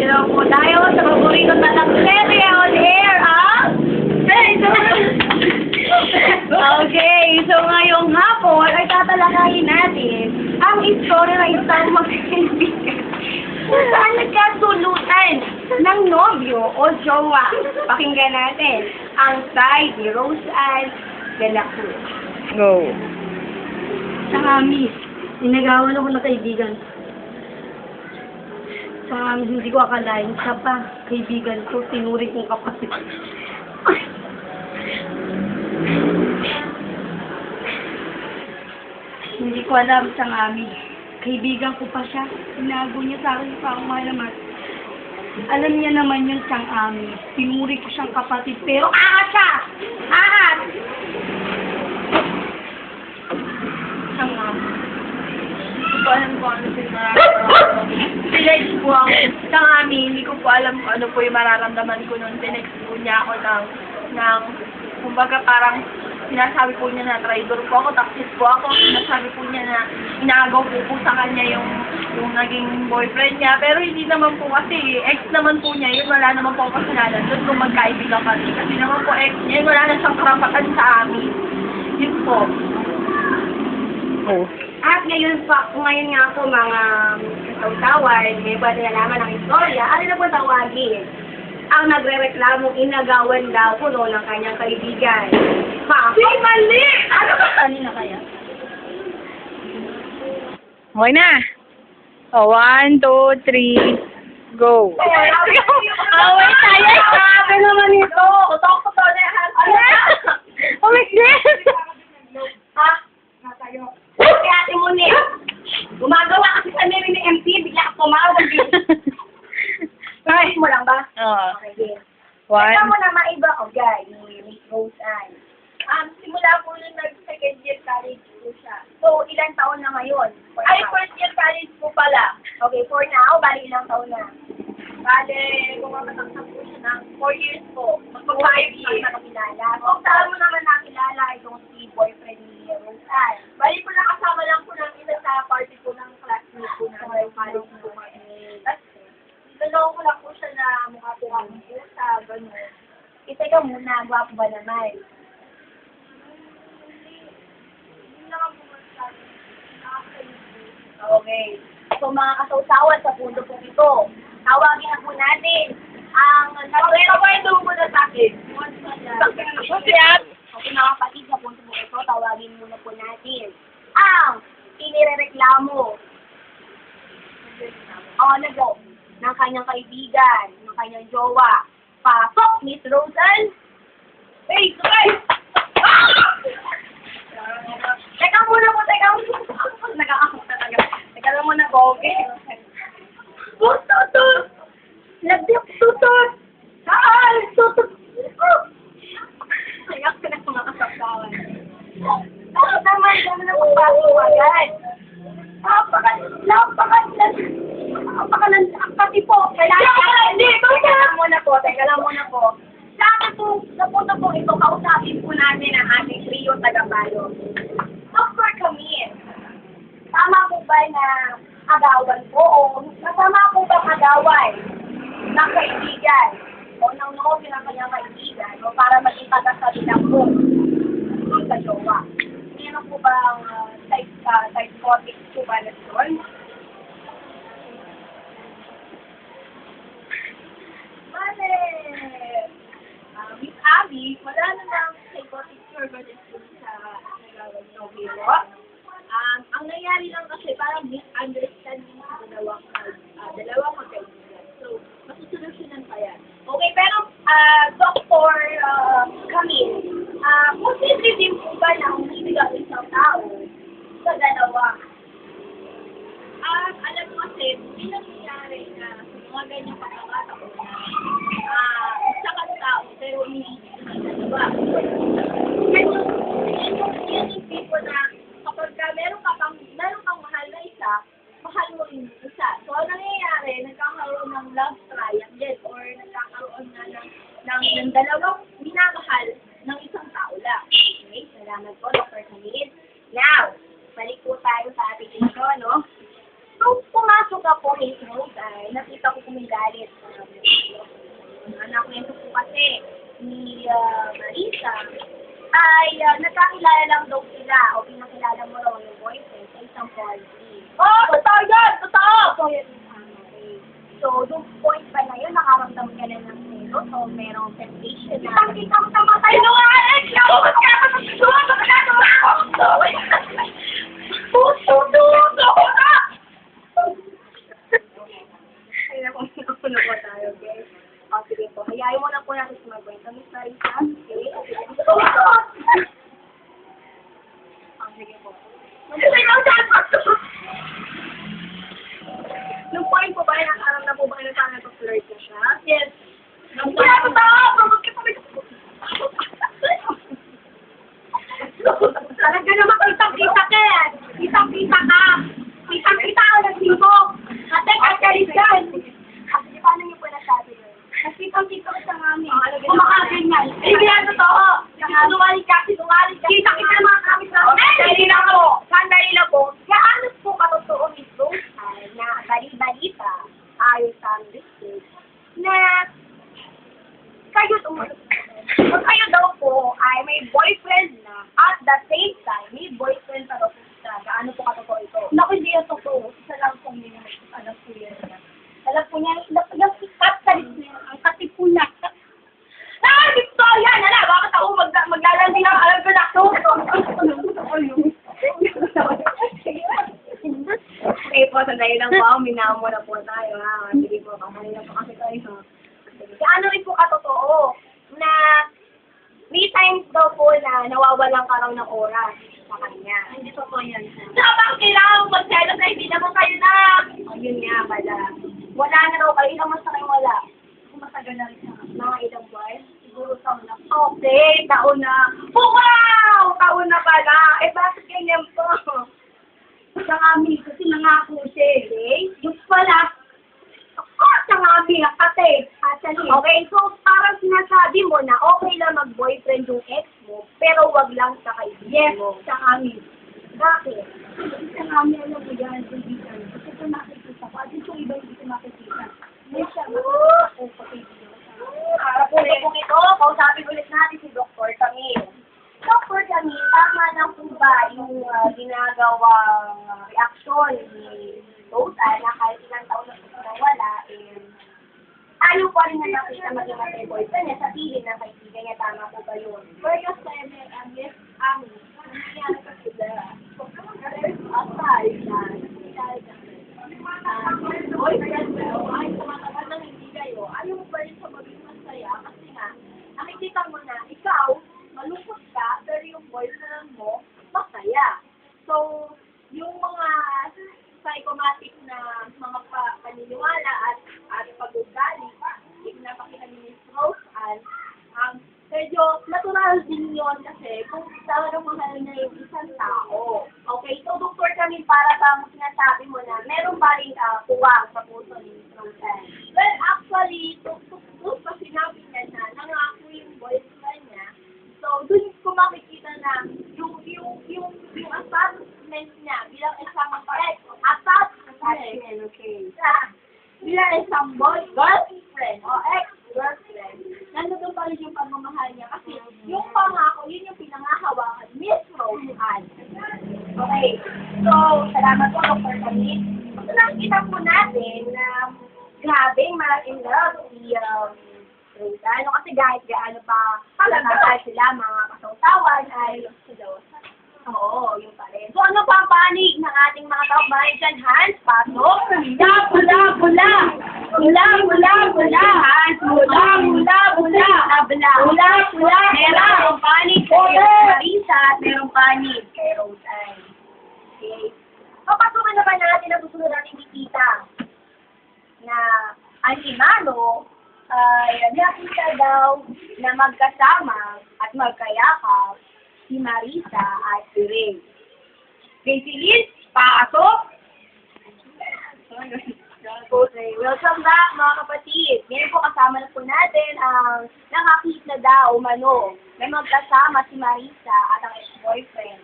lang po tayo sa paborito talang serye on air, Okay, so ngayong hapon ay tatalakayin natin ang istorya ng isang magkaibigan kung saan nagkasulutan ng nobyo o jowa. Pakinggan natin ang side ni Rose Ann de la Cruz. Go. Sa amin, inagawan ako ng kaibigan. Sa amin, hindi ko akalain, siya pa, kaibigan ko, tinuri kong kapatid. Hindi ko alam sa amin. Kaibigan ko pa siya. Inago niya sa akin pa akong malamat. Alam niya naman yung siyang amin. Tinuri ko siyang kapatid, pero angat siya! Angat! Siyang amin. Hindi ko alam kung ano yung mararamdaman ko. Tinext po ako. Sa amin, hindi ko po alam kung ano po yung mararamdaman ko noon. Tinext po niya ako ng kumbaga parang sinasabi po niya na traitor po ako, taksis po ako. Sinasabi po niya na inaagaw po sa kanya yung naging boyfriend niya. Pero hindi naman po kasi, ex naman po niya, yun wala naman po kasalanan doon kung magkaibigan kami. Kasi naman po ex niya, yun wala na siyang karapatan sa amin. Yun po. Oh. At ngayon nga po mga kasawtawan, may ba nalaman ang istorya, ano na po tawagin? Ang nagre-reklamo, inagawan daw po noon ng kanyang kaibigan. Si mali! Ano ba kanina kaya? Okay na. Oh, 1, 2, 3, go. Away tayo! Sabi naman ito! Utok ko to na yan! Oh my God! Ha? Natayo. Si Ate Moni. Gumagawa kasi sa nila ni MP, bigla ka tumawag. Ay, mo lang ba? Oo. Okay. 1. Ito mo na maiba ko, guys, ni Miss Rose Ann. Simula po nung nag-second year college po siya. So, ilang taon na ngayon? Ay, first year college po pala. Okay, for now, bali ilang taon na? Bali, kumakatakta po siya ng 4 years po. Magpa-5 years na nakilala. So, saan mo naman nakilala itong si boyfriend ni Rose Ann? Bali po nakasama lang po ng isa sa party po ng classmate po na college po kami. Naloko ko lang po siya na mukha po akong pusa, gano'n. Isa ka muna, gwapo ba naman? Okay. So mga kasawsawan sa pundo po ito, tawagin na po natin ang nagre-rekwento mo na sa akin. Okay mga kapatid, sa pundo po ito, tawagin muna po natin ang inirereklamo. Go. Ng kanyang kaibigan, ng kanyang jowa. Pasok, Miss Rose Ann! Hey, sabay! Teka muna po. Nag-aakot talaga. Teka lang muna po, okay? Tutut! Labdip, tutut! Saan? Tutut! Ayak ka na mga kasapsawan. Bakit naman? Dami na magpasok agad. Pati po, Teka lang muna po. Sa akin po, napunta po ito, kausapin po natin ang ating trio taga-bayo. Dr. Camille, tama po ba na agawan po o masama po ba agawan ng kaibigan o ng nobyo ng kanyang kaibigan o para maging tagasabi lang po doon sa jowa? Ano po ba ang psychotic po ba na doon? Miss Abby, wala na ng psychotic surveillance sa nagawang nobyo. Ang nangyari lang kasi parang misunderstanding sa dalawang magkaibigan. So, masusolusyonan pa yan. Okay, pero Dr. Camille, posible din po ba na umilig ang isang tao sa dalawa? Alam mo kasi, hindi nangyayari na mga ganyang pagkakataon na isa kang tao pero umilig sa dalawa. Yan yung people na kapag meron kang mahal na isa, mahal mo rin yung isa. So, ang nangyayari, nagkakaroon ng love triangle or nagkakaroon na ng dalawang minamahal ng isang tao lang. Okay? Salamat po, Dr. Camille. Now, balik po tayo sa ating ito, no? So, pumasok ka po Okay, so, nakita ko kumigalit. Nakwento po kasi ni Marisa ay nagkakilala lang daw sila o pinakilala mo raw yung boyfriend sa isang party. Oh, totoo yun! Totoo! So, yun yung okay. So, yung point pa na yun, nakaramdam ka na ng zero, so merong temptation na... Kita mo sa matay! Sinungaling! Nakuha ka na sa susunod! Puso-duso ka! Ay, nakuha po tayo, okay? O, sige po. Hayayin mo na po natin si magkwento. Miss Marisa, okay? O, sige po. Nung point po ba, nakaram na po ba na parang nag-flirt na siya? Yes. Nung point po ba? Talaga naman kitang-kita ka eh. Kitang-kita ka. Kitang-kita ka ng sibok. Ate, kakalis ka. Kasi paano niyo po nasabi yun? Kasi kitang-kita ka sa amin. Kumakaganyan. Hindi yan totoo. Sinungaling ka. Kita-kita ng mga kamit na. Sandali lang po. Gaano po katotoo Miss Rose na bali-balita ayon sa aming na kayo daw po ay may boyfriend na at the same time may boyfriend pa daw po siya. Gaano po katotoo ito? Naku, hindi yan totoo. Isa lang po niya. Alam po yan. Alam po niya, yung katsalit niya, ang katipuna. Victoria! Nala, bakit ako maglalandi na? Alam ko na. Okay po, sandali lang po. Minamo na po tayo, ha? Sige po, kamali na po kasi tayo. Gaano rin po katotoo na may times daw po na nawawalan ka raw ng oras sa kanya. Hindi totoo yan. Sabang kailangan mo mag-selos na hindi naman kayo na. Ayun nga pala. Wala na raw kayo. Ilang mas na kayo wala? Matagal na rin sa mga ilang buwan. Siguro taon na. Okay, taon na. Oh, wow! Taon na pala. Eh, bakit ganyan po? Sa amin, kasi nangako siya. Okay? Yung pala, sa amin, ate. Okay, so parang sinasabi mo na okay lang mag-boyfriend yung ex mo, pero wag lang sa kaibigan mo. Yes, sa amin. Bakit? Kasi sa amin, alam mo yan, kaibigan. Kasi kung nakikita ko, at yung iba hindi ko makikita. May siya, makikita ko sa kaibigan. Para po ito, kausapin ulit natin si Dr. Camille. Dr. Camille, tama lang po ba yung ginagawang reaksyon ni Rose na kahit ilang taon na po nawala, ayaw pa rin na nakita maging matay boyfriend niya sa piling ng kaibigan niya, tama po ba yun? Pero kasi, yes, nangyayari ka sila. Asal na, boyfriend mo, ay tumatagal ng hindi kayo, ayaw mo pa rin sa maging masaya kasi nga, nakikita mo na, ikaw, malungkot ka, pero yung boyfriend mo, masaya. So, yung mga psychomatic na mga paniniwala at pag-ugali, pinapakita ni Miss Rose medyo natural din yun kasi kung talagang mahal na yung isang tao. Okay, so Dr. Camille, para bang sinasabi mo na meron ba rin puwang sa puso ni Miss Rose? Well, actually, kung pa sinabi niya na nangako yung boyfriend niya, so dun ko makikita na yung assessment niya bilang isang assessment, okay. Bilang isang girlfriend o ex-girlfriend, nandun pa rin yung pagmamahal niya kasi yung pangako, yun yung pinangahawakan Miss Rose. Okay. So, salamat po, Dr. Camille. So, nakikita po natin na grabe, malaking love si Rose. Kasi kahit gaano pa pagkakasal sila, mga kasawtawan ay oo, yung pa rin. So, ano pa ang panig ng ating mga kababayan dyan, Hans? Pasok? Bula! Hans, bula! Merong panig kay Marisa at merong panig kay Rose. Okay. Papasukan na ba natin ang susunod natin ikita na ang imano ay nakita daw na magkasama at magkayakap si Marisa at si Ray. Casey Liz, pasok! Okay, welcome back mga kapatid. Ngayon po kasama na po natin ang nakakita na daw umano na magkasama si Marisa at ang ex-boyfriend.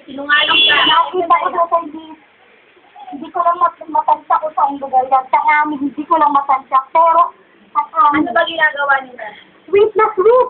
Sinungaling ka. Nakakita ko sa pag ang lugar yan. Sa amin, hindi ko lang matansak. Pero, sa amin, Ano ba ginagawa nila? sweet na sweet.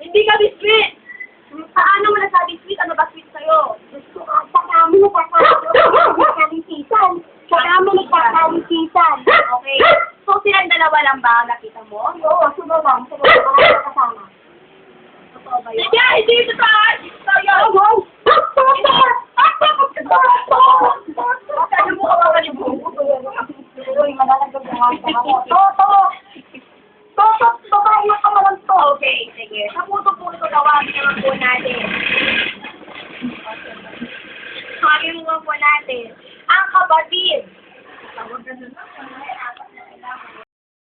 Hindi kami sweet! Paano mo nasabi sweet? Ano ba sweet sa'yo? Gusto ka, sa amin nagkakalisisan. Sa amin nagkakalisisan. Okay. So, silang dalawa lang ba ang nakita mo? Oo, sila lang. Sila lang. Wala na kasama. Totoo ba yun? Sige, hindi ito sa'yo! Saan mo ka makalimutan? Uy, malalagag na nga sa mga. Toto! Toto!